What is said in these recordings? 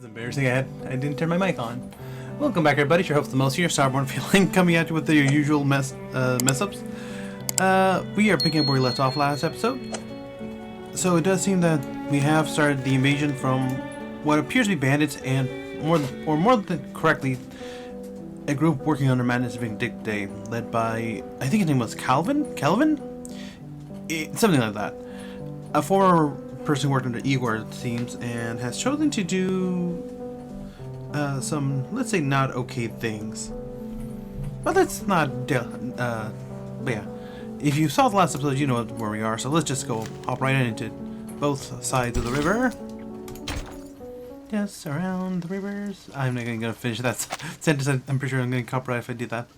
was embarrassing. I didn't turn my mic on. Welcome back, everybody. It's your host, the most here, Starborn, Feline, coming at you with the usual mess ups. We are picking up where we left off last episode. So it does seem that we have started the invasion from what appears to be bandits and more than correctly, a group working under Madness Vindicte Day, led by, I think his name was Calvin, something like that. A former person who worked under Igor, it seems, and has chosen to do some, let's say, not okay things. But let's not, but yeah. If you saw the last episode, you know where we are, so let's just hop right into both sides of the river. Yes, around the rivers. I'm not gonna finish that sentence. I'm pretty sure I'm gonna copyright if I do that.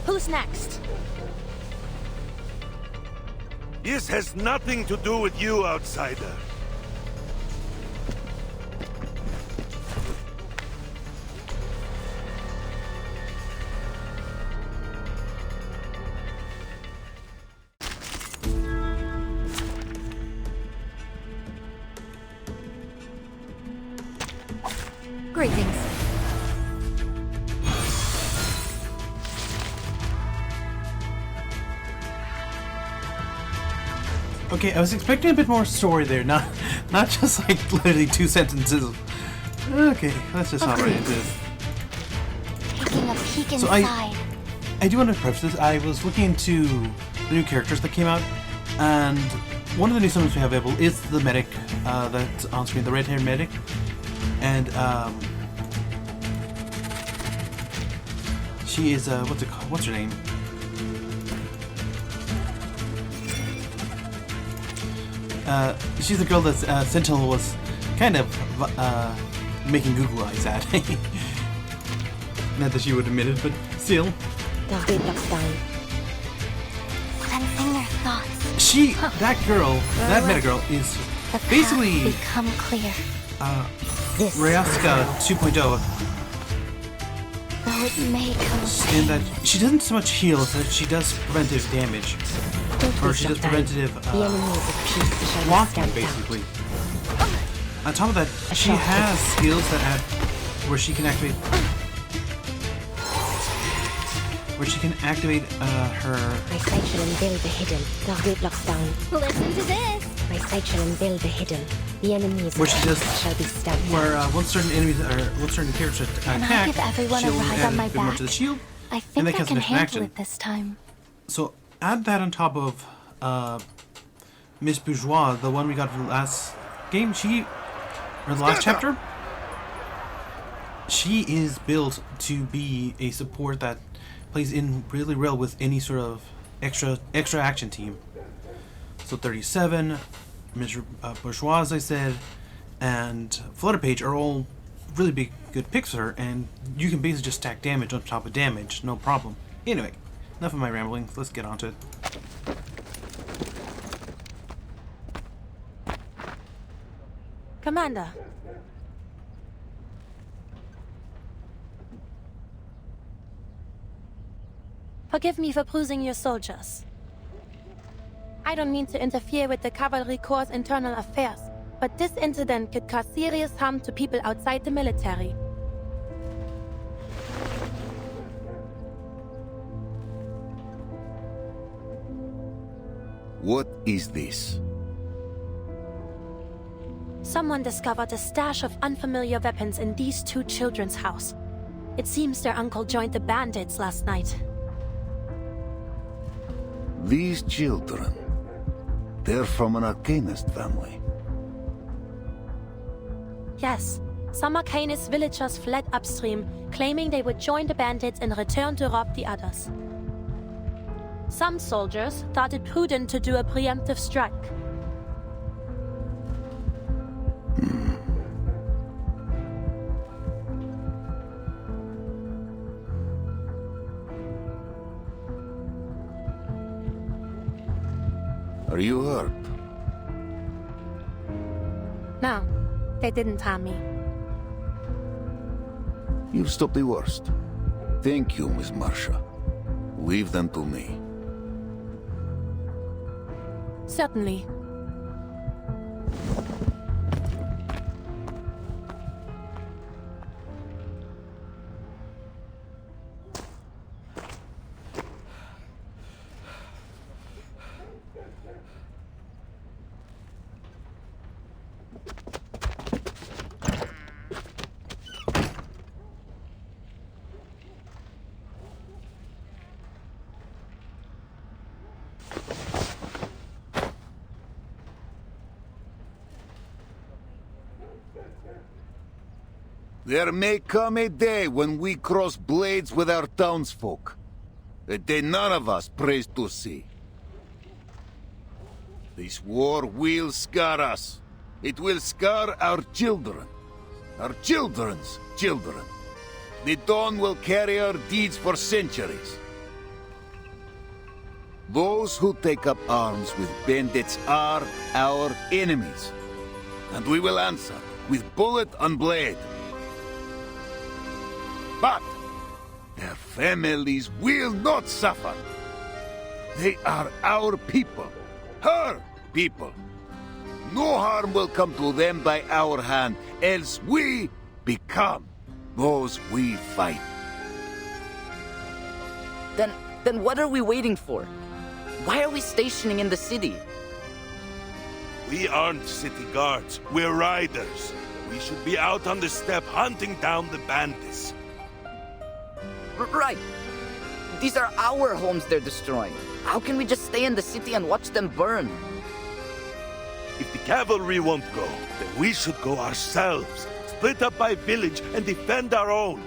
Who's next? This has nothing to do with you, outsider. Greetings. Okay, I was expecting a bit more story there, not just like literally 2 sentences. Okay, let's just hop right into this. Taking a peek inside. I do want to preface this. I was looking into the new characters that came out, and one of the new summons we have available is the medic that's on screen, the red-haired medic, and she is what's her name? She's the girl that Sentinel was kind of making Google eyes at. Not that she would admit it, but still. Sensing their thoughts. That girl, that meta girl, is basically become clear. Ryaska 2.0. Though it may come in that she doesn't so much heal, but she does preventive damage. Or she does preventative blocking, basically. On top of that, she has skills that add where she can activate her. My sight shall unveil the hidden. The roadblocks down. Listen to this. My sight shall unveil the hidden. The enemies where she does shall be stabbed. Where once certain enemies or once certain characters attack, give everyone a ride on my back? To the shield, I think I can handle it this time. So add that on top of Miss Bourgeois, the one we got from the last game. The last chapter. She is built to be a support that plays in really well with any sort of extra action team. So 37, Miss Bourgeois, as I said, and Flutterpage are all really good picks for her, and you can basically just stack damage on top of damage, no problem. Anyway, enough of my rambling. Let's get on to it. Commander. Forgive me for bruising your soldiers. I don't mean to interfere with the Cavalry Corps' internal affairs, but this incident could cause serious harm to people outside the military. What is this? Someone discovered a stash of unfamiliar weapons in these 2 children's house. It seems their uncle joined the bandits last night. These children, they're from an arcanist family. Yes, some Arcanist villagers fled upstream, claiming they would join the bandits and return to rob the others. Some soldiers thought it prudent to do a preemptive strike. Are you hurt? No, they didn't harm me. You've stopped the worst. Thank you, Miss Marsha. Leave them to me. Certainly. There may come a day when we cross blades with our townsfolk. A day none of us prays to see. This war will scar us. It will scar our children. Our children's children. The Dawn will carry our deeds for centuries. Those who take up arms with bandits are our enemies. And we will answer with bullet and blade. But their families will not suffer. They are our people. Her people. No harm will come to them by our hand, else we become those we fight. Then what are we waiting for? Why are we stationing in the city? We aren't city guards, we're riders. We should be out on the steppe hunting down the bandits. Right. These are our homes they're destroying. How can we just stay in the city and watch them burn? If the cavalry won't go, then we should go ourselves. Split up by village and defend our own.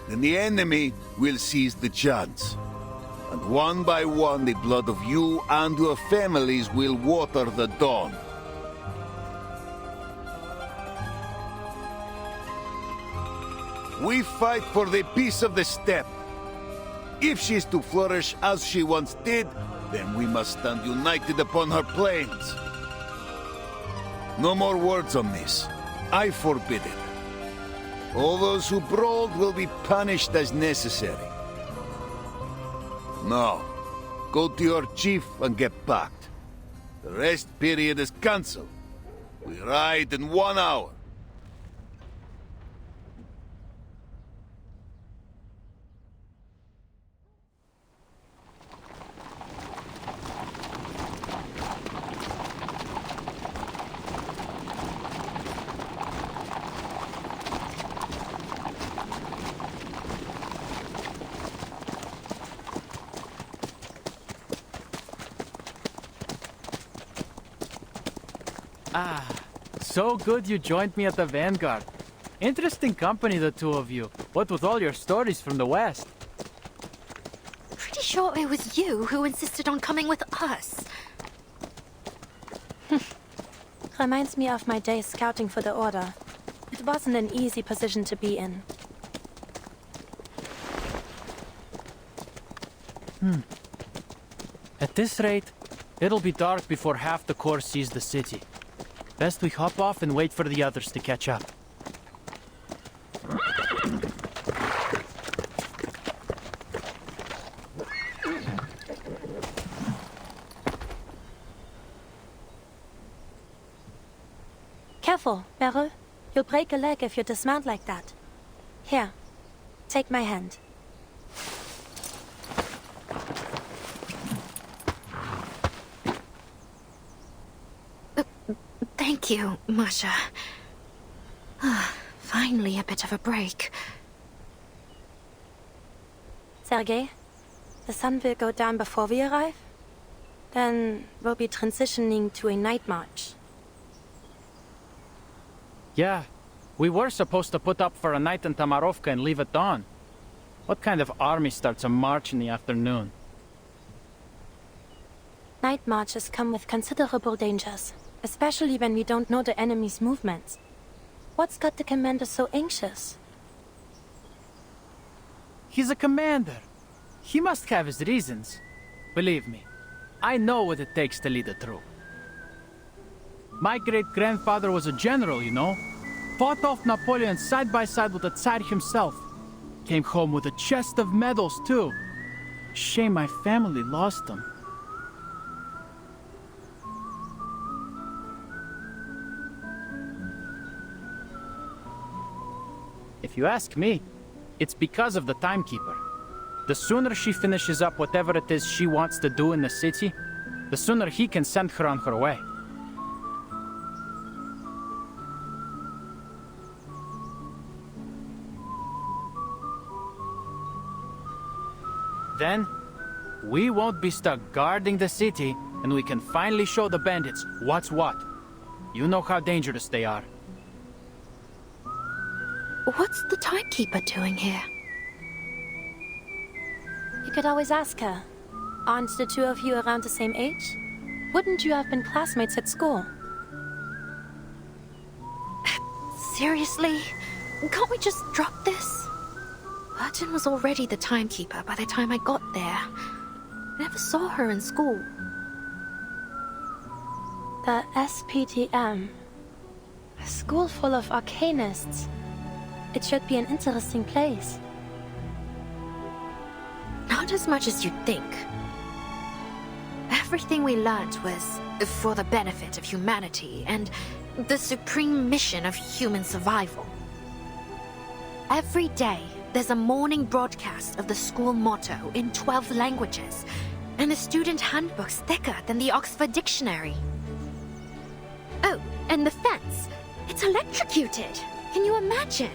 Then the enemy will seize the chance. And one by one the blood of you and your families will water the Dawn. We fight for the peace of the steppe. If she is to flourish as she once did, then we must stand united upon her plains. No more words on this. I forbid it. All those who brawled will be punished as necessary. Now, go to your chief and get packed. The rest period is cancelled. We ride in 1 hour. Ah, so good you joined me at the Vanguard. Interesting company, the two of you. What with all your stories from the West. Pretty sure it was you who insisted on coming with us. Reminds me of my days scouting for the Order. It wasn't an easy position to be in. At this rate, it'll be dark before half the Corps sees the city. Best we hop off and wait for the others to catch up. Careful, Beryl. You'll break a leg if you dismount like that. Here, take my hand. Thank you, Masha. Finally a bit of a break. Sergei, the sun will go down before we arrive. Then we'll be transitioning to a night march. Yeah, we were supposed to put up for a night in Tamarovka and leave at dawn. What kind of army starts a march in the afternoon? Night marches come with considerable dangers, especially when we don't know the enemy's movements. What's got the commander so anxious? He's a commander. He must have his reasons. Believe me, I know what it takes to lead a troop. My great-grandfather was a general, you know. Fought off Napoleon side by side with the Tsar himself. Came home with a chest of medals, too. Shame my family lost them. If you ask me, it's because of the Timekeeper. The sooner she finishes up whatever it is she wants to do in the city, the sooner he can send her on her way. Then, we won't be stuck guarding the city, and we can finally show the bandits what's what. You know how dangerous they are. What's the Timekeeper doing here? You could always ask her. Aren't the two of you around the same age? Wouldn't you have been classmates at school? Seriously? Can't we just drop this? Vertain was already the Timekeeper by the time I got there. I never saw her in school. The SPTM. A school full of arcanists. It should be an interesting place. Not as much as you'd think. Everything we learned was for the benefit of humanity and the supreme mission of human survival. Every day, there's a morning broadcast of the school motto in 12 languages, and the student handbook's thicker than the Oxford Dictionary. Oh, and the fence. It's electrocuted. Can you imagine?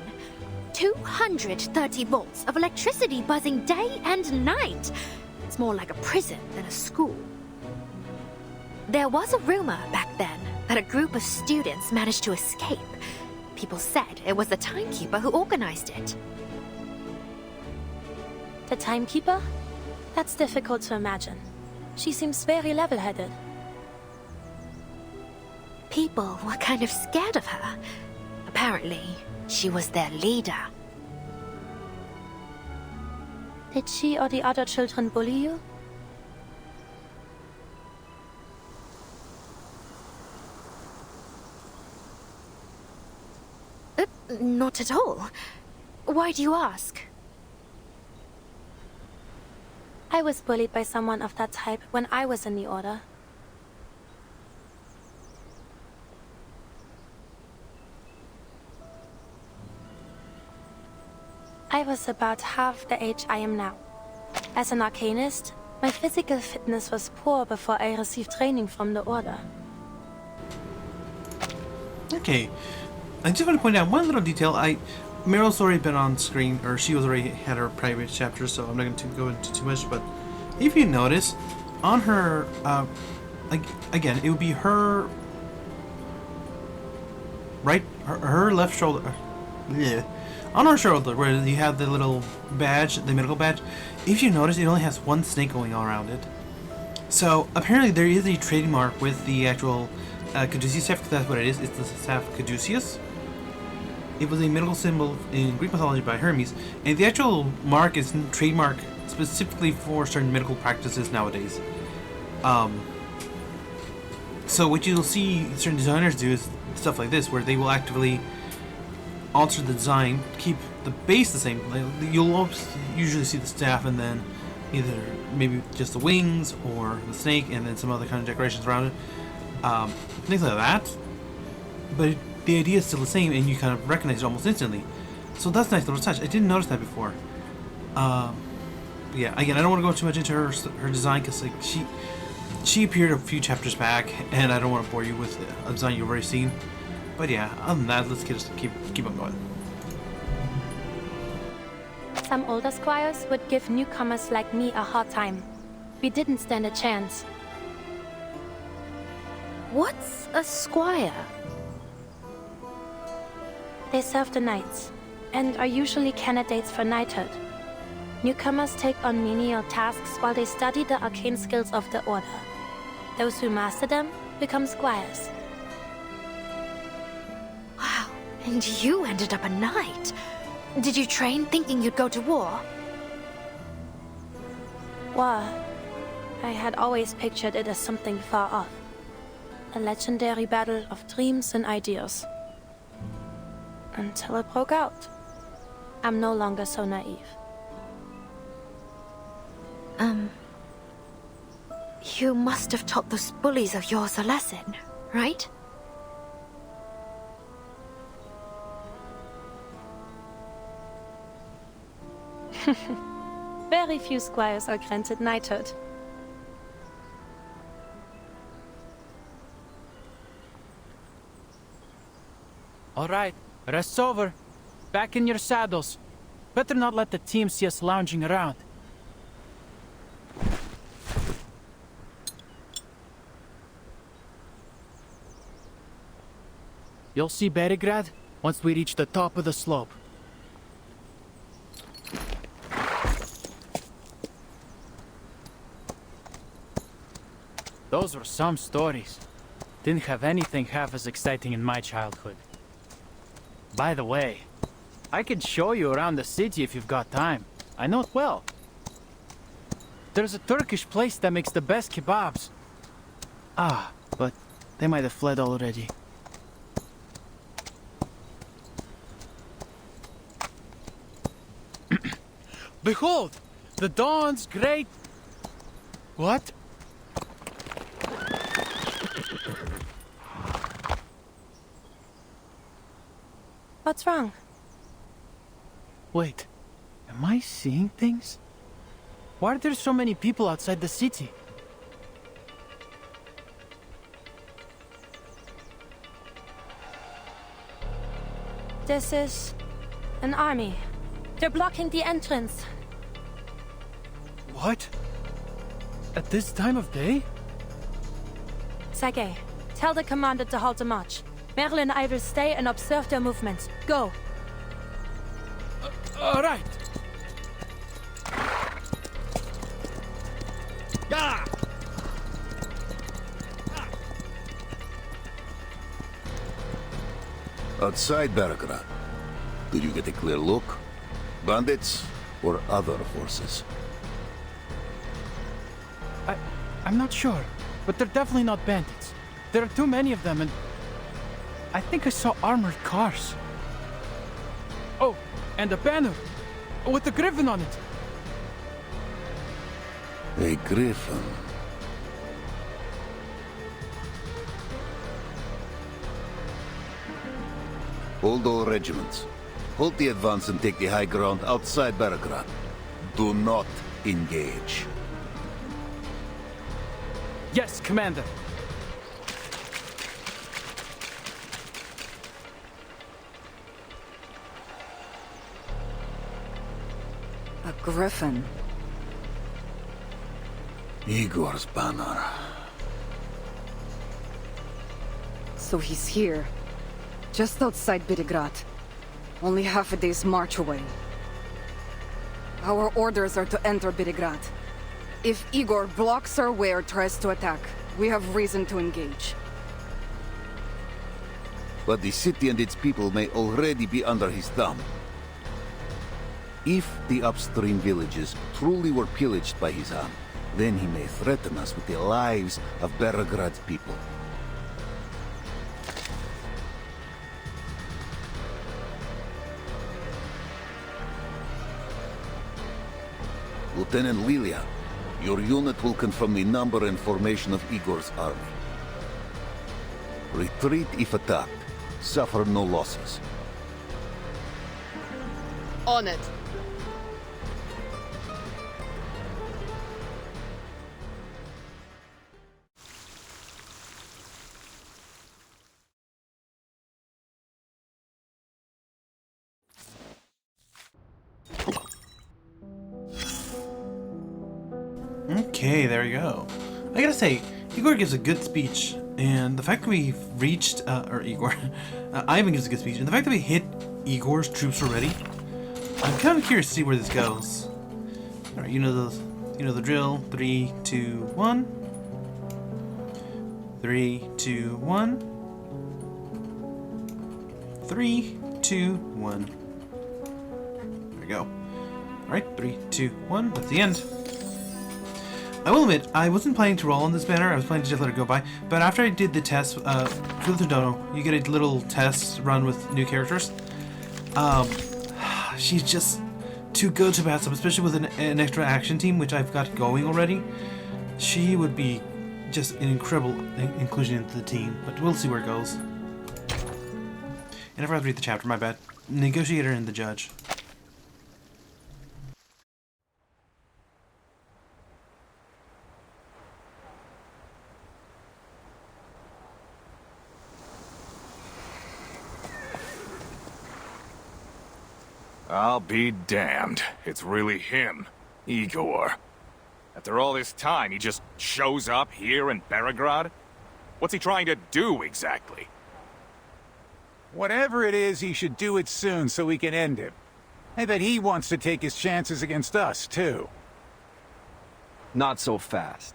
230 volts of electricity buzzing day and night. It's more like a prison than a school. There was a rumor back then that a group of students managed to escape. People said it was the Timekeeper who organized it. The Timekeeper? That's difficult to imagine. She seems very level-headed. People were kind of scared of her. Apparently, she was their leader. Did she or the other children bully you? Not at all. Why do you ask? I was bullied by someone of that type when I was in the Order. I was about half the age I am now. As an arcanist, my physical fitness was poor before I received training from the Order. Okay. I just want to point out one little detail. Meryl's already been on screen, or she was already had her private chapter, so I'm not going to go into too much. But if you notice, on her, again, it would be her right, her left shoulder. Yeah. On her shoulder, where you have the little badge, the medical badge, if you notice, it only has one snake going all around it. So, apparently there is a trademark with the actual caduceus staff, because that's what it is. It's the staff caduceus. It was a medical symbol in Greek mythology by Hermes, and the actual mark is trademark specifically for certain medical practices nowadays. So what you'll see certain designers do is stuff like this, where they will actively alter the design, keep the base the same. You'll usually see the staff and then either maybe just the wings or the snake and then some other kind of decorations around it. Things like that. But the idea is still the same and you kind of recognize it almost instantly. So that's a nice little touch. I didn't notice that before. But yeah, again, I don't want to go too much into her design because like she appeared a few chapters back and I don't want to bore you with a design you've already seen. But yeah, other than that, let's keep on going. Some older squires would give newcomers like me a hard time. We didn't stand a chance. What's a squire? They serve the knights, and are usually candidates for knighthood. Newcomers take on menial tasks while they study the arcane skills of the Order. Those who master them become squires. Wow, and you ended up a knight. Did you train thinking you'd go to war? War. I had always pictured it as something far off. A legendary battle of dreams and ideas. Until it broke out. I'm no longer so naive. You must have taught those bullies of yours a lesson, right? Very few squires are granted knighthood. All right, rest's over. Back in your saddles. Better not let the team see us lounging around. You'll see Berigrad once we reach the top of the slope. Those were some stories. Didn't have anything half as exciting in my childhood. By the way, I could show you around the city if you've got time. I know it well. There's a Turkish place that makes the best kebabs. Ah, but they might have fled already. Behold! The dawn's great... What? What's wrong? Wait, am I seeing things? Why are there so many people outside the city? This is an army. They're blocking the entrance. What? At this time of day? Sergei, tell the commander to halt the march. Merle and I will stay and observe their movements. Go! All right. Yeah! Outside Belgrade, did you get a clear look? Bandits or other forces? I'm not sure, but they're definitely not bandits. There are too many of them, and I think I saw armored cars. Oh, and a banner with a griffin on it. A griffin. Hold all regiments. Hold the advance and take the high ground outside Belgrade. Do not engage. Yes, Commander. A griffin. Igor's banner. So he's here. Just outside Berigrad. Only half a day's march away. Our orders are to enter Berigrad. If Igor blocks our way or tries to attack, we have reason to engage. But the city and its people may already be under his thumb. If the upstream villages truly were pillaged by his hand, then he may threaten us with the lives of Berograd's people. Lieutenant Lilia, your unit will confirm the number and formation of Igor's army. Retreat if attacked. Suffer no losses. On it. Okay, there we go. I gotta say, Igor gives a good speech, and the fact that we reached, Ivan gives a good speech, and the fact that we hit Igor's troops already, I'm kind of curious to see where this goes. All right, you know the drill. 3, 2, 1. 3, 2, 1. 3, 2, 1. There we go. All right, 3, 2, 1. That's the end. I will admit, I wasn't planning to roll on this banner. I was planning to just let it go by. But after I did the test, for those who don't know, you get a little test run with new characters. She's just too good to pass up, especially with an extra action team, which I've got going already. She would be just an incredible inclusion into the team, but we'll see where it goes. And I forgot to read the chapter, my bad. Negotiator and the Judge. I'll be damned. It's really him, Igor. After all this time, he just shows up here in Belgrade? What's he trying to do, exactly? Whatever it is, he should do it soon so we can end him. I bet he wants to take his chances against us, too. Not so fast.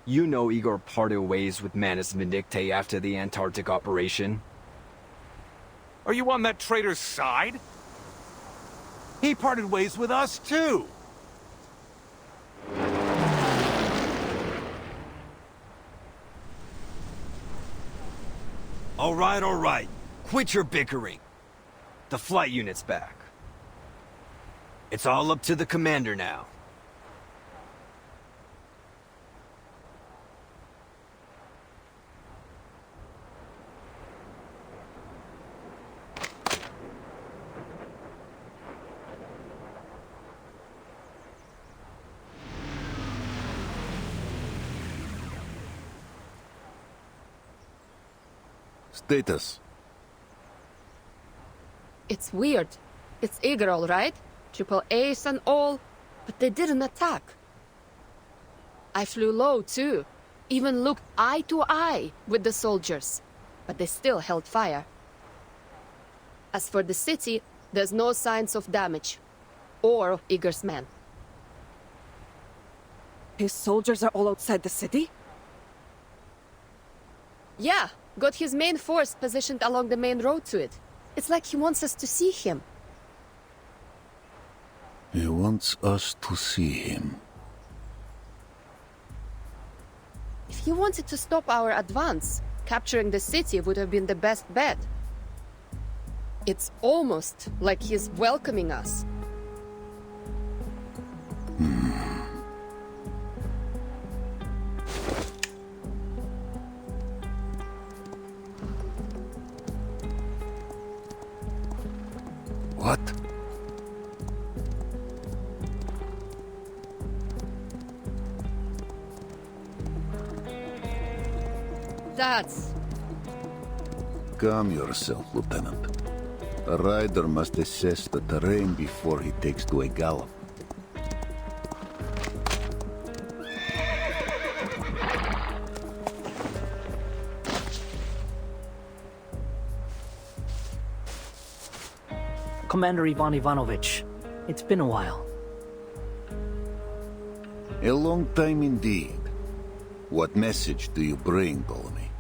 You know Igor parted ways with Manus Vindicte after the Antarctic operation. Are you on that traitor's side? He parted ways with us, too! All right. Quit your bickering. The flight unit's back. It's all up to the commander now. Status. It's weird. It's Igor, all right? Triple ace and all, but they didn't attack. I flew low, too. Even looked eye to eye with the soldiers, but they still held fire. As for the city, there's no signs of damage, or of Igor's men. His soldiers are all outside the city? Yeah, got his main force positioned along the main road to it. It's like he wants us to see him. He wants us to see him. If he wanted to stop our advance, capturing the city would have been the best bet. It's almost like he's welcoming us. What? That's... Calm yourself, Lieutenant. A rider must assess the terrain before he takes to a gallop. Commander Ivan Ivanovich, it's been a while. A long time indeed. What message do you bring, Ptolemy?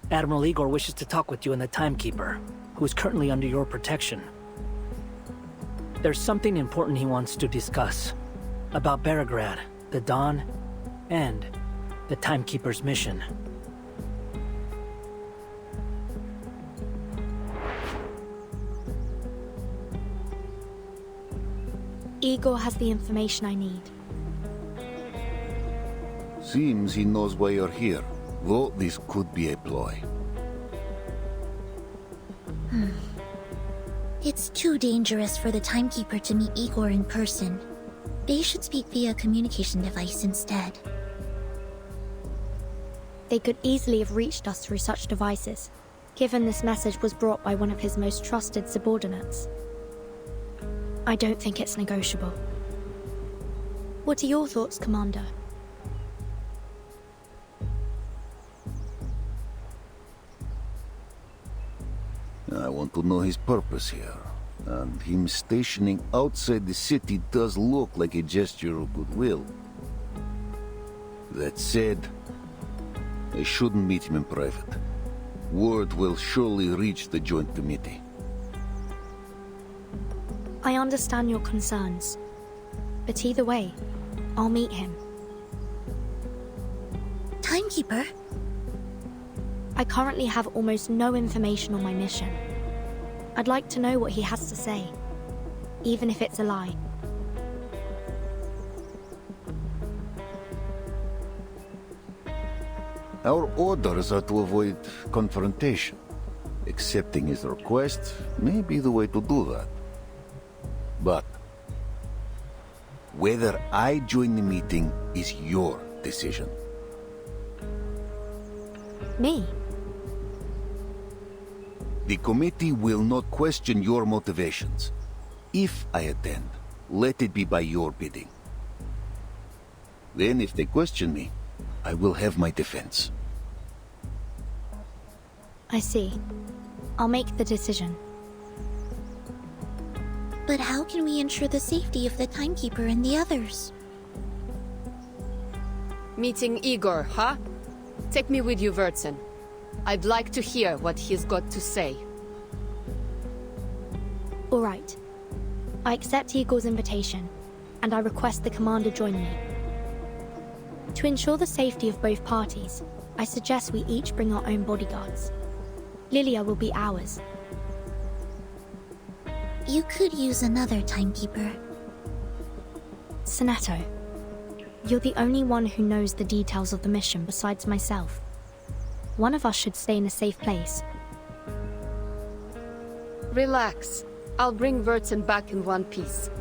Admiral Igor wishes to talk with you and the Timekeeper, who is currently under your protection. There's something important he wants to discuss. About Belgrade, the Dawn, and the Timekeeper's mission. Igor has the information I need. Seems he knows why you're here, though this could be a ploy. It's too dangerous for the Timekeeper to meet Igor in person. They should speak via communication device instead. They could easily have reached us through such devices, given this message was brought by one of his most trusted subordinates. I don't think it's negotiable. What are your thoughts, Commander? I want to know his purpose here. And him stationing outside the city does look like a gesture of goodwill. That said, I shouldn't meet him in private. word will surely reach the Joint Committee. I understand your concerns. But either way, I'll meet him. Timekeeper? I currently have almost no information on my mission. I'd like to know what he has to say, even if it's a lie. Our orders are to avoid confrontation. Accepting his request may be the way to do that. But whether I join the meeting is your decision. Me? The committee will not question your motivations. If I attend, let it be by your bidding. Then if they question me, I will have my defense. I see. I'll make the decision. But how can we ensure the safety of the Timekeeper and the others? Meeting Igor, huh? Take me with you, Vertain. I'd like to hear what he's got to say. All right. I accept Igor's invitation, and I request the commander join me. To ensure the safety of both parties, I suggest we each bring our own bodyguards. Lilia will be ours. You could use another Timekeeper. Sonato, you're the only one who knows the details of the mission besides myself. One of us should stay in a safe place. Relax. I'll bring Vertain back in one piece.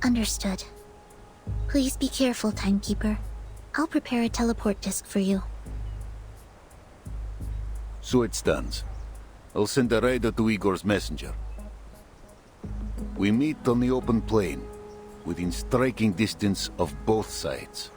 Understood. Please be careful, Timekeeper. I'll prepare a teleport disc for you. So it stands. I'll send a rider to Igor's messenger. We meet on the open plain, within striking distance of both sides.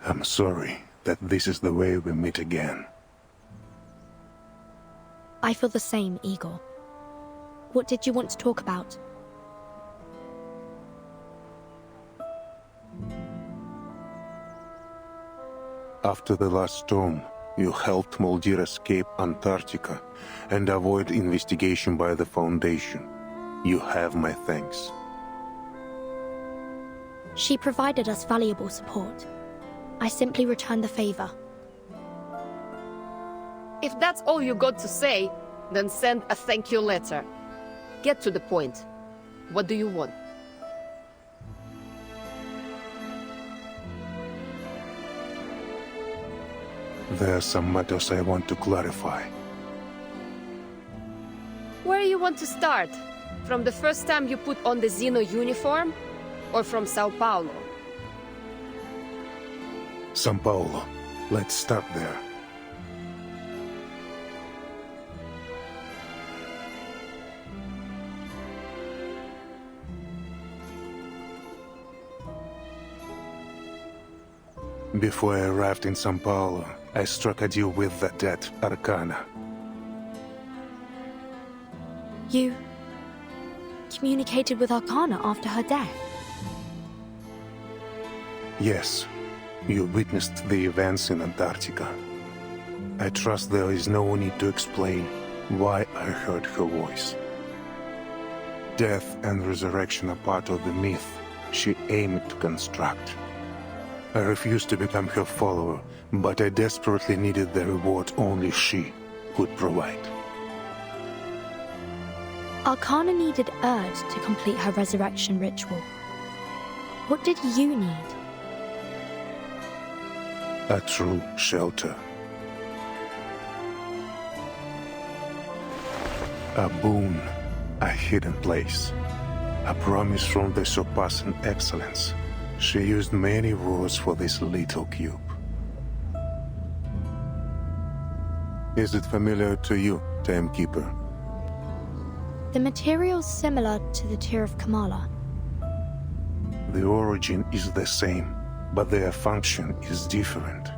I'm sorry that this is the way we meet again. I feel the same, Igor. What did you want to talk about? After the last storm, you helped Moldir escape Antarctica and avoid investigation by the Foundation. You have my thanks. She provided us valuable support. I simply returned the favor. If that's all you got to say, then send a thank you letter. Get to the point. What do you want? There are some matters I want to clarify. Where you want to start? From the first time you put on the Xeno uniform? Or from Sao Paulo? São Paulo. Let's start there. Before I arrived in São Paulo, I struck a deal with the dead Arcana. You communicated with Arcana after her death? Yes. You witnessed the events in Antarctica. I trust there is no need to explain why I heard her voice. Death and resurrection are part of the myth she aimed to construct. I refused to become her follower, but I desperately needed the reward only she could provide. Arcana needed Erd to complete her resurrection ritual. What did you need? A true shelter. A boon, a hidden place. A promise from the surpassing excellence. She used many words for this little cube. Is it familiar to you, Timekeeper? The material's similar to the Tear of Kamala. The origin is the same, but their function is different.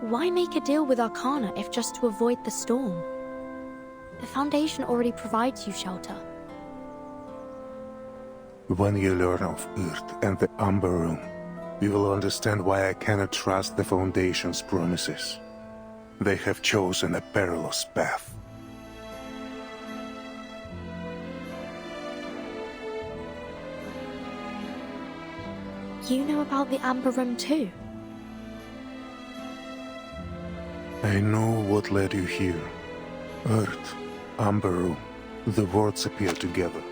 Why make a deal with Arcana if just to avoid the storm? The Foundation already provides you shelter. When you learn of Earth and the Umber Room, you will understand why I cannot trust the Foundation's promises. They have chosen a perilous path. You know about the Amber Room too? I know what led you here. Earth, Umber Room, the words appear together.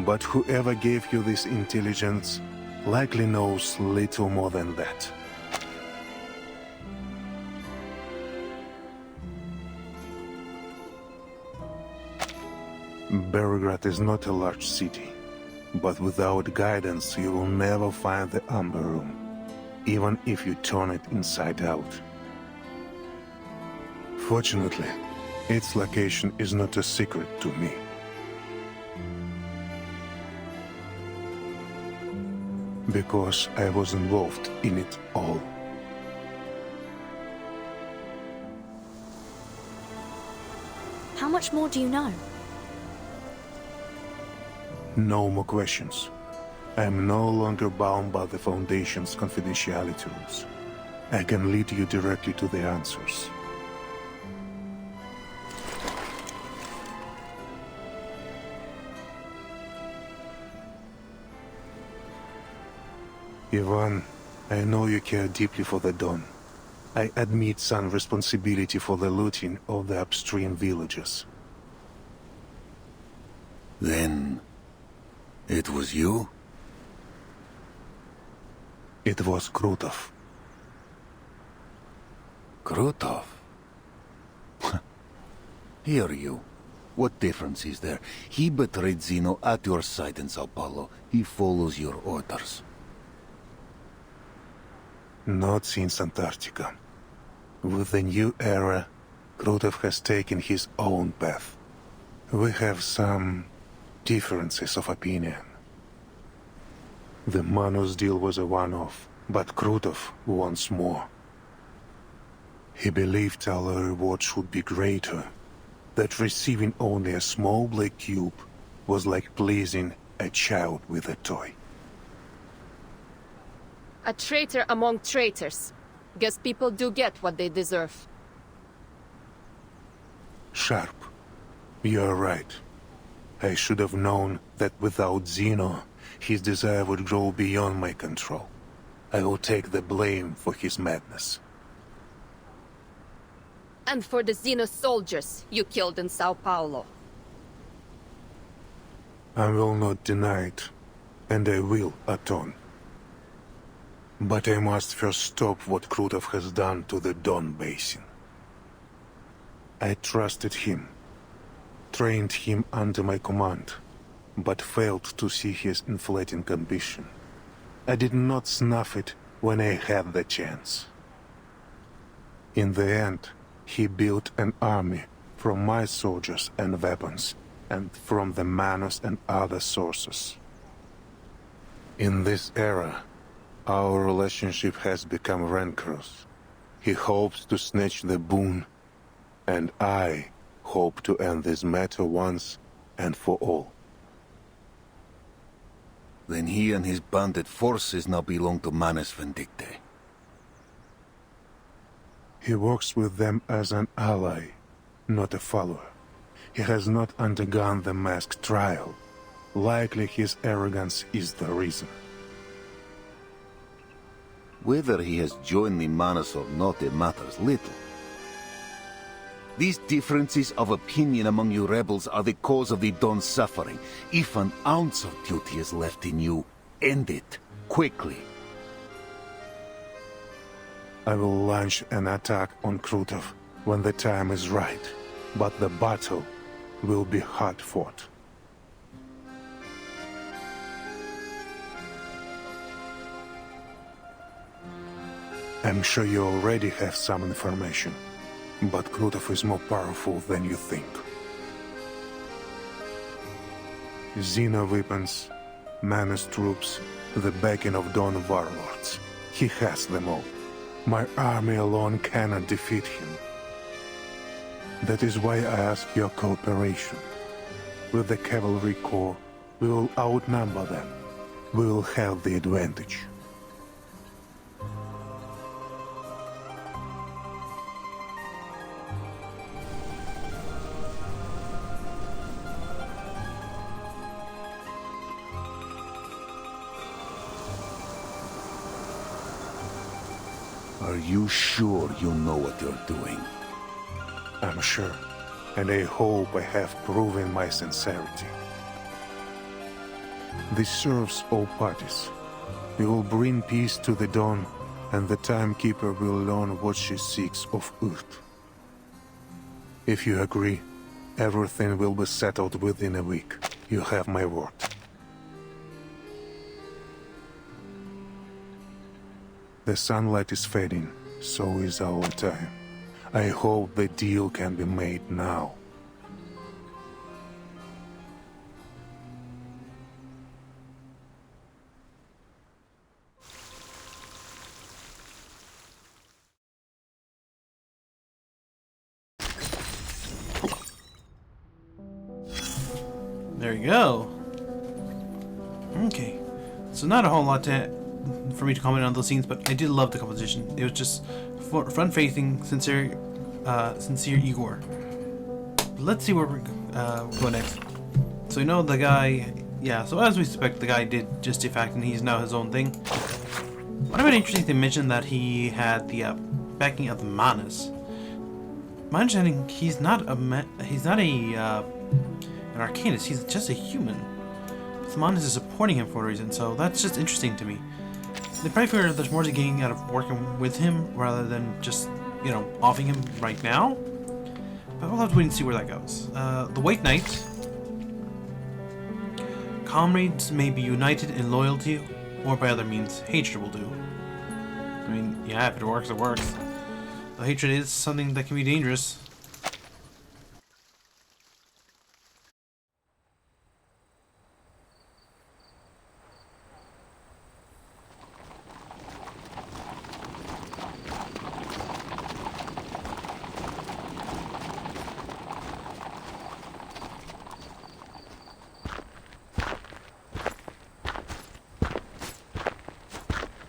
But whoever gave you this intelligence likely knows little more than that. Belgrade is not a large city, but without guidance you will never find the Umber Room, even if you turn it inside out. Fortunately, its location is not a secret to me. Because I was involved in it all. How much more do you know? No more questions. I am no longer bound by the Foundation's confidentiality rules. I can lead you directly to the answers. Ivan, I know you care deeply for the Dawn. I admit some responsibility for the looting of the upstream villages. Then... it was you? It was Krutov. Krutov? Hear you. What difference is there? He betrayed Zeno at your site in Sao Paulo. He follows your orders. Not since Antarctica. With the new era, Krutov has taken his own path. We have some differences of opinion. The Manos deal was a one-off, but Krutov wants more. He believed our reward should be greater, that receiving only a small black cube was like pleasing a child with a toy. A traitor among traitors. Guess people do get what they deserve. Sharp. You're right. I should have known that without Zeno, his desire would grow beyond my control. I will take the blame for his madness. And for the Xenos soldiers you killed in Sao Paulo. I will not deny it, and I will atone. But I must first stop what Krutov has done to the Don Basin. I trusted him, trained him under my command, but failed to see his inflating ambition. I did not snuff it when I had the chance. In the end, he built an army from my soldiers and weapons, and from the Manos and other sources. In this era, our relationship has become rancorous. He hopes to snatch the boon, and I hope to end this matter once and for all. Then he and his bandit forces now belong to Manus Vindicte. He works with them as an ally, not a follower. He has not undergone the masked trial. Likely his arrogance is the reason. Whether he has joined the Manus or not, it matters little. These differences of opinion among you rebels are the cause of the Don's suffering. If an ounce of duty is left in you, end it, quickly. I will launch an attack on Krutov when the time is right. but the battle will be hard fought. I'm sure you already have some information, but Knutov is more powerful than you think. Xeno weapons, Manus troops, the backing of Dawn warlords. He has them all. My army alone cannot defeat him. That is why I ask your cooperation. With the cavalry corps, we will outnumber them. We will have the advantage. Are you sure you know what you're doing? I'm sure, and I hope I have proven my sincerity. This serves all parties. We will bring peace to the Dawn, and the Timekeeper will learn what she seeks of Earth. If you agree, everything will be settled within a week. You have my word. The sunlight is fading, so is our time. I hope the deal can be made now. There you go. Okay. So not a whole lot for me to comment on those scenes, but I did love the composition. It was just front-facing, sincere Igor. Let's see where we go next. So you know the guy, yeah. So as we suspect, the guy did just defect, and he's now his own thing. What about interesting to mention that he had the backing of the Manus. My understanding, he's not an Arcanist. He's just a human. The Manus is supporting him for a reason, so that's just interesting to me. They probably figure there's more to gain out of working with him rather than just, you know, offing him right now. But we'll have to wait and see where that goes. The White Knight. Comrades may be united in loyalty, or by other means, hatred will do. I mean, yeah, if it works, it works. The hatred is something that can be dangerous.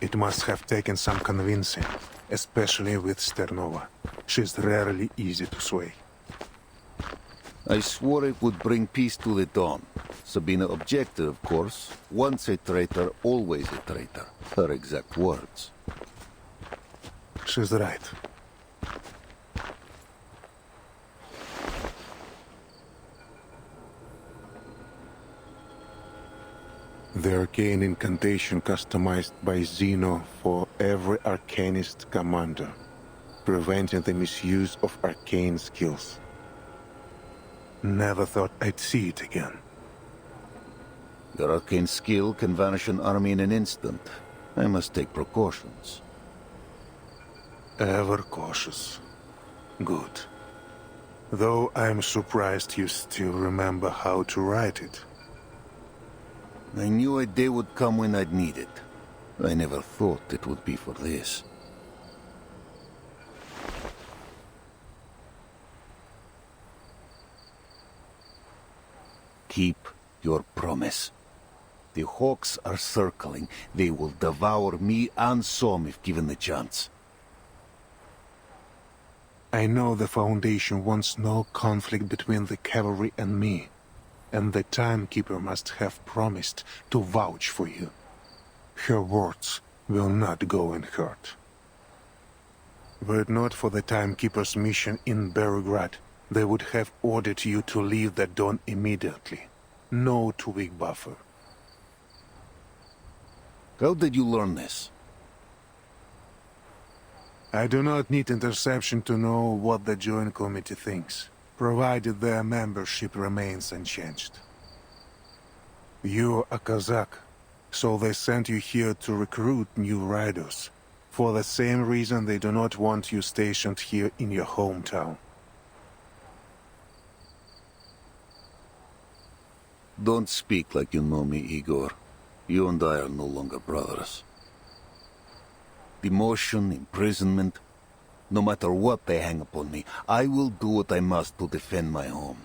It must have taken some convincing, especially with Sternova. She's rarely easy to sway. I swore it would bring peace to the Dawn. Sabina objected, of course. Once a traitor, always a traitor. Her exact words. She's right. The arcane incantation customized by Xeno for every arcanist commander, preventing the misuse of arcane skills. Never thought I'd see it again. Your arcane skill can vanish an army in an instant. I must take precautions. Ever cautious. Good. Though I'm surprised you still remember how to write it. I knew a day would come when I'd need it. I never thought it would be for this. Keep your promise. The Hawks are circling. They will devour me and Som if given the chance. I know the Foundation wants no conflict between the cavalry and me. And the Timekeeper must have promised to vouch for you. Her words will not go unheard. Were it not for the Timekeeper's mission in Belgrade, they would have ordered you to leave the Dawn immediately. No 2-week buffer. How did you learn this? I do not need interception to know what the Joint Committee thinks. provided their membership remains unchanged. You're a Kazakh, so they sent you here to recruit new riders, for the same reason they do not want you stationed here in your hometown. Don't speak like you know me, Igor. You and I are no longer brothers. Demotion, imprisonment, no matter what they hang upon me, I will do what I must to defend my home.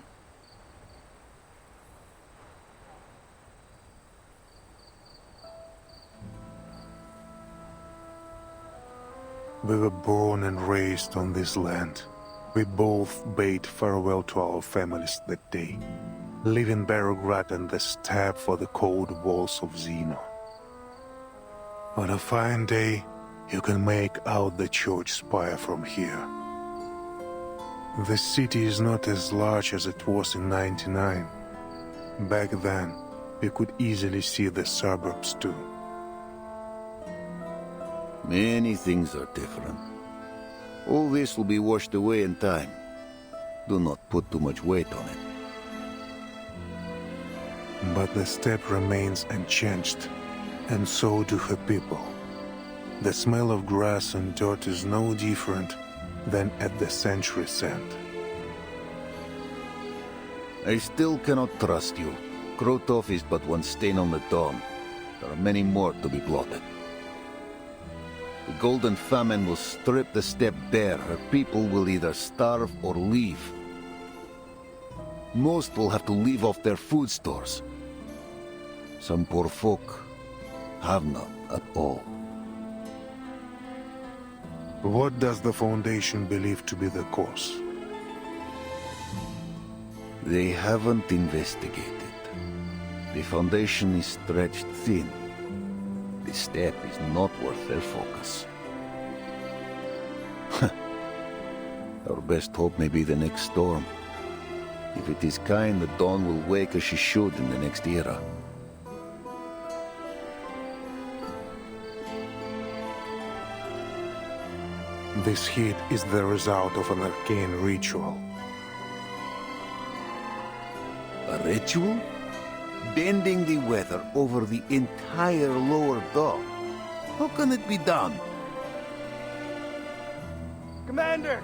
We were born and raised on this land. We both bade farewell to our families that day, leaving Belgrade and the steppe for the cold walls of Zeno. On a fine day, you can make out the church spire from here. The city is not as large as it was in '99. Back then, we could easily see the suburbs too. Many things are different. All this will be washed away in time. Do not put too much weight on it. But the steppe remains unchanged, and so do her people. The smell of grass and dirt is no different than at the century's end. I still cannot trust you. Krotov is but one stain on the dawn. There are many more to be blotted. The golden famine will strip the steppe bare. Her people will either starve or leave. Most will have to leave off their food stores. Some poor folk have none at all. What does the Foundation believe to be the cause? They haven't investigated. The Foundation is stretched thin. The steppe is not worth their focus. Our best hope may be the next storm. If it is kind, the dawn will wake as she should in the next era. This heat is the result of an arcane ritual. A ritual? Bending the weather over the entire lower dome. How can it be done? Commander!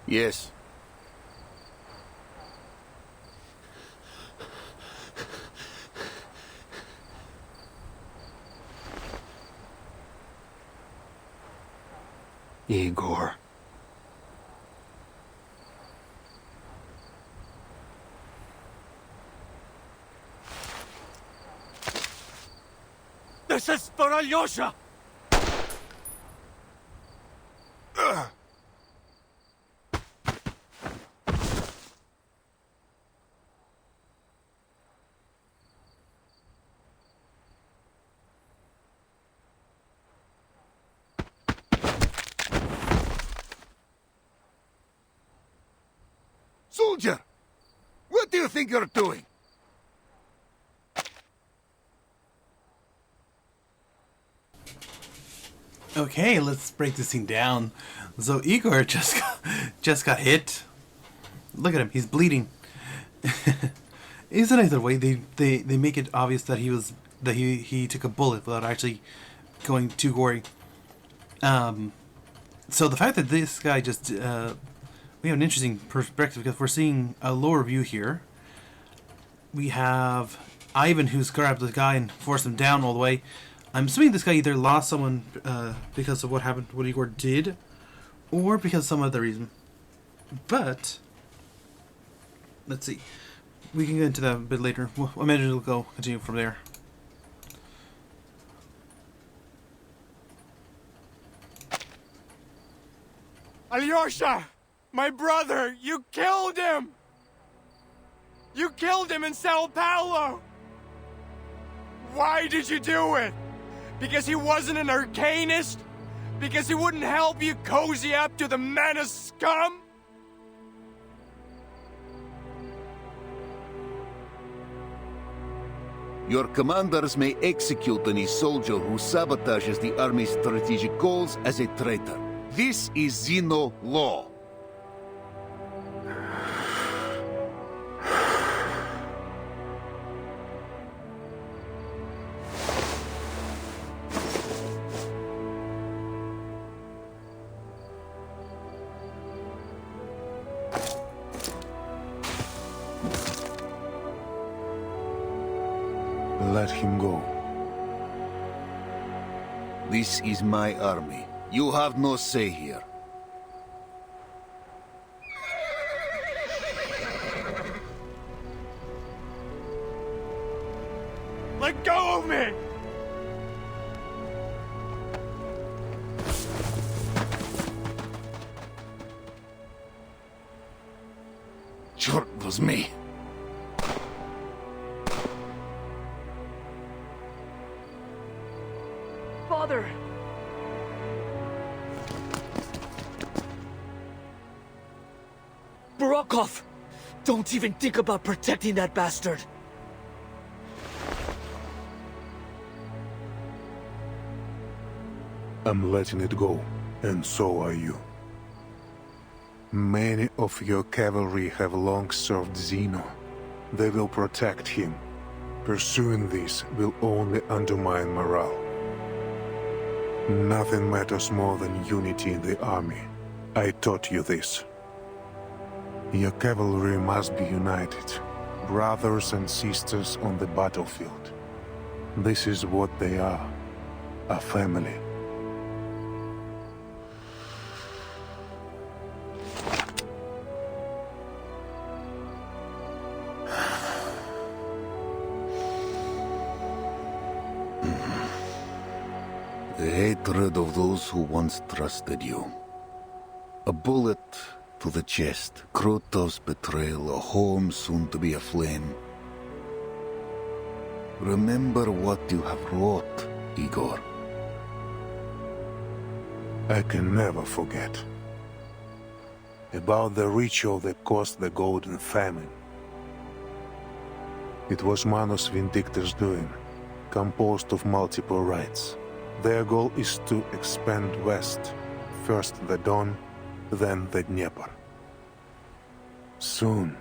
Yes. Igor. This is for Alyosha! Soldier! What do you think you're doing? Okay, let's break this thing down. So Igor just got hit. Look at him, he's bleeding. Isn't it the way they make it obvious that he took a bullet without actually going too gory? So the fact that this guy just we have an interesting perspective because we're seeing a lower view here. We have Ivan who's grabbed the guy and forced him down all the way. I'm assuming this guy either lost someone because of what happened, what Igor did, or because of some other reason. But let's see. We can get into that a bit later. Well, I imagine it'll go continue from there. Alyosha! My brother! You killed him! You killed him in Sao Paulo! Why did you do it? Because he wasn't an arcanist? Because he wouldn't help you cozy up to the menace scum? Your commanders may execute any soldier who sabotages the army's strategic goals as a traitor. This is Xeno law. Let him go. This is my army. You have no say here. Let go of me! Sure, it was me. Father! Barokov! Don't even think about protecting that bastard! I'm letting it go, and so are you. Many of your cavalry have long served Xeno. They will protect him. Pursuing this will only undermine morale. Nothing matters more than unity in the army. I taught you this. Your cavalry must be united, brothers and sisters on the battlefield. This is what they are, a family. The hatred of those who once trusted you. A bullet to the chest, Krotov's betrayal, a home soon to be aflame. Remember what you have wrought, Igor. I can never forget. About the ritual that caused the Golden Famine. It was Manos Vindictor's doing, composed of multiple rites. Their goal is to expand west, first the Don, then the Dnieper. Soon,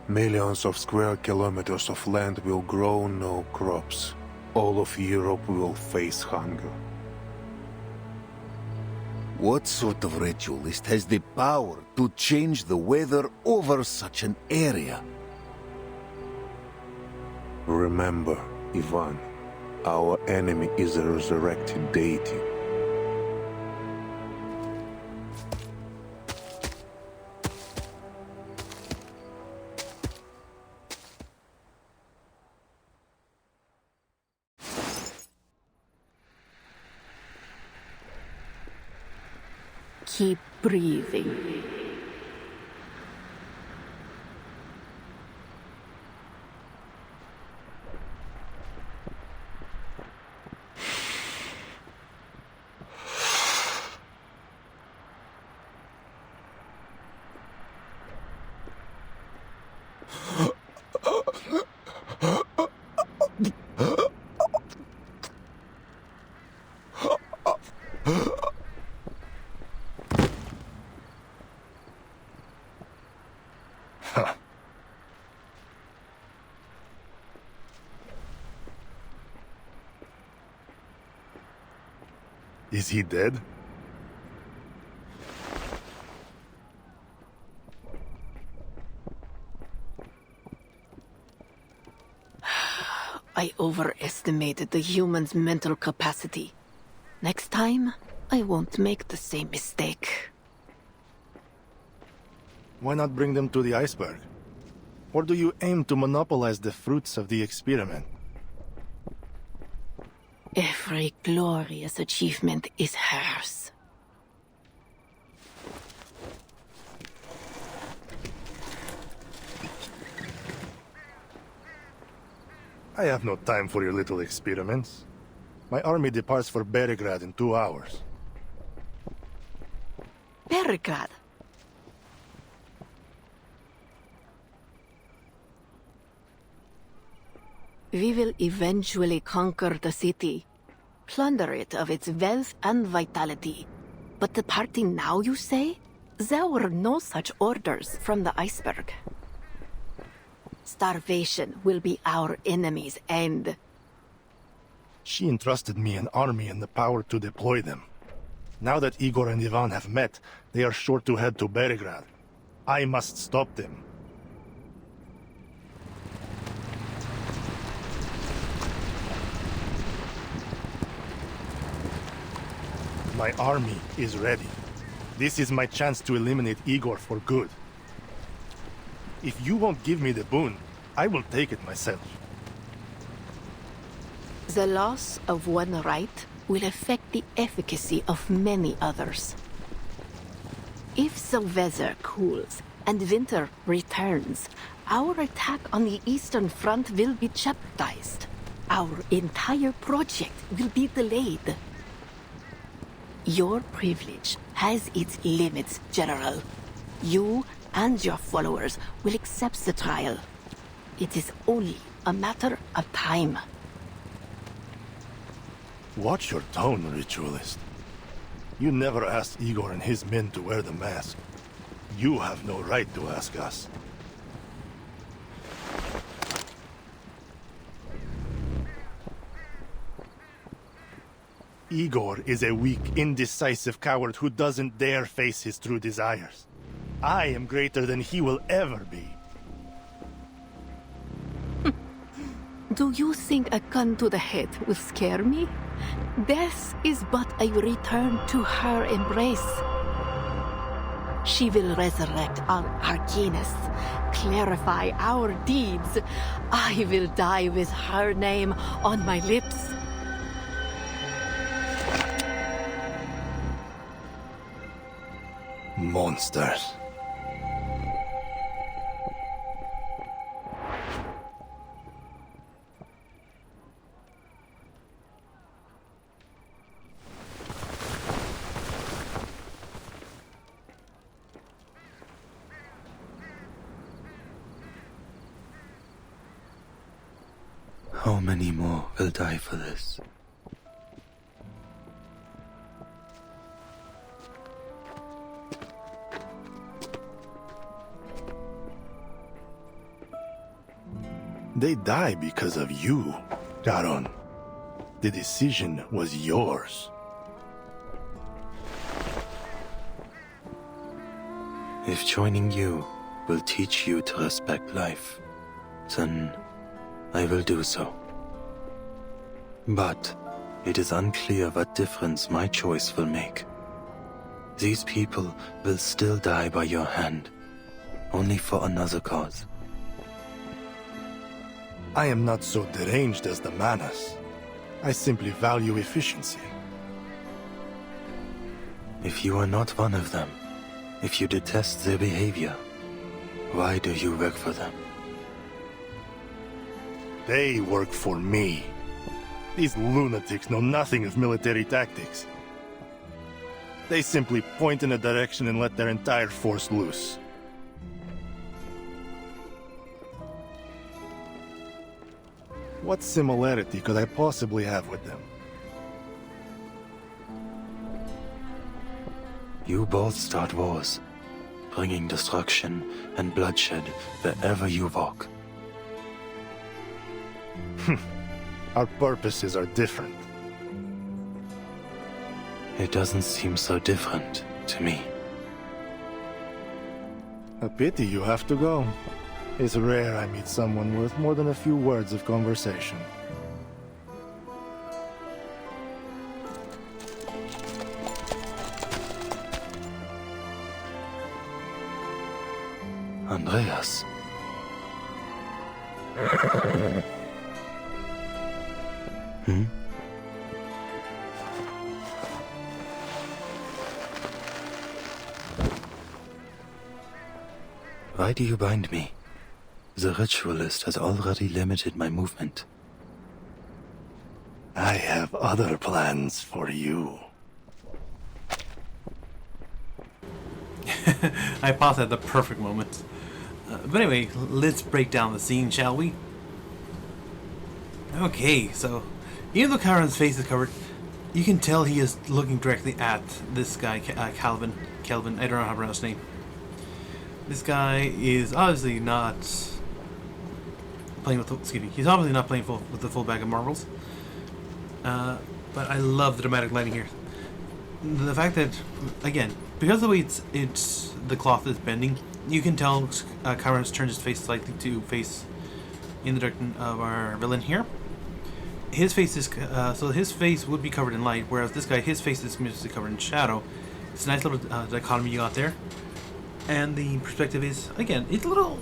millions of square kilometers of land will grow no crops. All of Europe will face hunger. What sort of ritualist has the power to change the weather over such an area? Remember, Ivan, our enemy is a resurrected deity. Keep breathing. Is he dead? I overestimated the human's mental capacity. Next time, I won't make the same mistake. Why not bring them to the iceberg? Or do you aim to monopolize the fruits of the experiment? Every glorious achievement is hers. I have no time for your little experiments. My army departs for Belgrade in 2 hours. Belgrade? We will eventually conquer the city, plunder it of its wealth and vitality. But departing now, you say? There were no such orders from the iceberg. Starvation will be our enemy's end. She entrusted me an army and the power to deploy them. Now that Igor and Ivan have met, they are sure to head to Beregrad. I must stop them. My army is ready. This is my chance to eliminate Igor for good. If you won't give me the boon, I will take it myself. The loss of one right will affect the efficacy of many others. If the weather cools and winter returns, our attack on the Eastern Front will be jeopardized. Our entire project will be delayed. Your privilege has its limits, General. You and your followers will accept the trial. It is only a matter of time. Watch your tone, Ritualist. You never asked Igor and his men to wear the mask. You have no right to ask us. Igor is a weak, indecisive coward who doesn't dare face his true desires. I am greater than he will ever be. Do you think a gun to the head will scare me? Death is but a return to her embrace. She will resurrect our Arcanus, clarify our deeds. I will die with her name on my lips. Monsters. How many more will die for this? They die because of you, Garon. The decision was yours. If joining you will teach you to respect life, then I will do so. But it is unclear what difference my choice will make. These people will still die by your hand, only for another cause. I am not so deranged as the Manas. I simply value efficiency. If you are not one of them, if you detest their behavior, why do you work for them? They work for me. These lunatics know nothing of military tactics. They simply point in a direction and let their entire force loose. What similarity could I possibly have with them? You both start wars, bringing destruction and bloodshed wherever you walk. Our purposes are different. It doesn't seem so different to me. A pity you have to go. It's rare I meet someone worth more than a few words of conversation. Andreas. Why do you bind me? The ritualist has already limited my movement. I have other plans for you. I paused at the perfect moment. But anyway, let's break down the scene, shall we? Okay, so even though Chiron's face is covered, you can tell he is looking directly at this guy, Kelvin. I don't know how to pronounce his name. This guy is obviously not playing with. Excuse me. He's obviously not playing with the full bag of marbles. But I love the dramatic lighting here. The fact that, again, because of the way the cloth is bending, you can tell Chiron's turned his face slightly to face in the direction of our villain here. His face is so his face would be covered in light, whereas this guy, his face is mostly covered in shadow. It's a nice little dichotomy you got there, and the perspective is, again, it's a little.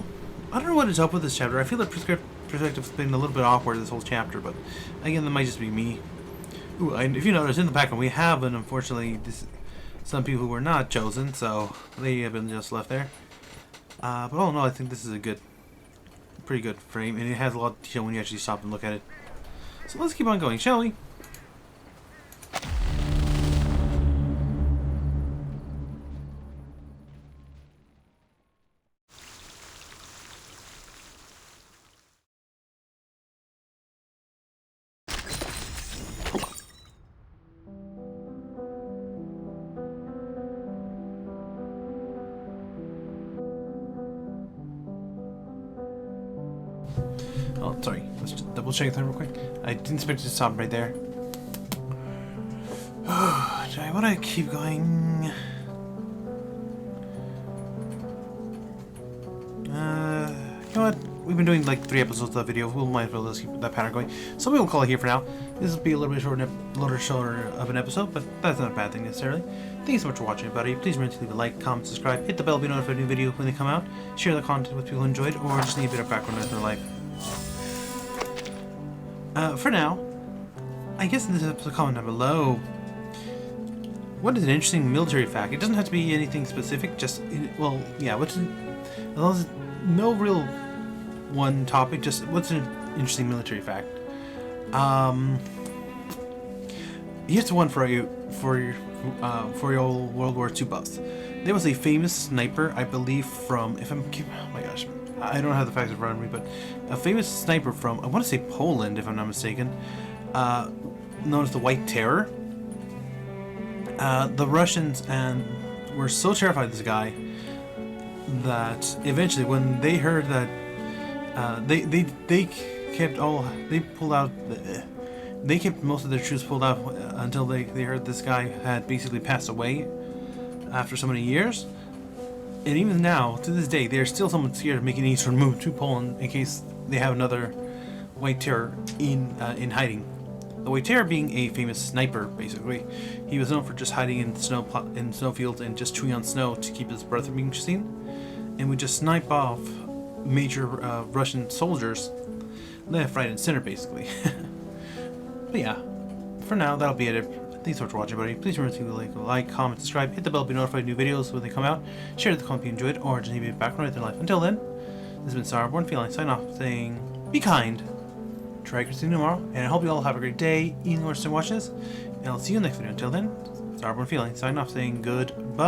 I don't know what is up with this chapter. I feel like perspective's been a little bit awkward this whole chapter, but again, that might just be me. Ooh, and if you notice in the background, we have, unfortunately, some people who were not chosen, so they have been just left there. But all in all, I think this is a pretty good frame, and it has a lot of detail when you actually stop and look at it. So let's keep on going, shall we? Oh, sorry. Let's just double check that real quick. I didn't expect it to stop right there. Do I want to keep going? You know what? We've been doing like 3 episodes of that video. We might as well just keep that pattern going. So we will call it here for now. This will be a little bit shorter of an episode, but that's not a bad thing necessarily. Thank you so much for watching, everybody. Please remember to leave a like, comment, subscribe, hit the bell to be notified of new video when they come out, share the content with people who enjoyed, or just need a bit of background noise in their life. For now, I guess in this episode, comment down below. What is an interesting military fact? It doesn't have to be anything specific. Just well, yeah. As long as no real one topic. Just what's an interesting military fact? Here's one for your old World War II buffs. There was a famous sniper, I believe, from oh my gosh. I don't have the facts in front of me, but a famous sniper from, I want to say Poland, if I'm not mistaken, known as the White Terror. The Russians were so terrified of this guy that eventually, when they heard that, they kept most of their troops pulled out until they heard this guy had basically passed away after so many years. And even now, to this day, they're still somewhat scared of making any sort of move to Poland in case they have another White Terror in hiding. The White Terror being a famous sniper, basically. He was known for just hiding in snowfields and just chewing on snow to keep his breath from being seen, and would just snipe off major Russian soldiers left, right, and center, basically. But yeah, for now, that'll be it. Thanks so much for watching, everybody. Please remember to like, comment, subscribe, hit the bell to be notified of new videos when they come out, share the content if you enjoyed, or just leave it back in their life. Until then, this has been Starborn, Feline, signing off, saying, be kind, try accuracy tomorrow, and I hope you all have a great day, evening, or still watching this, and I'll see you in the next video. Until then, Starborn, Feline, signing off, saying goodbye.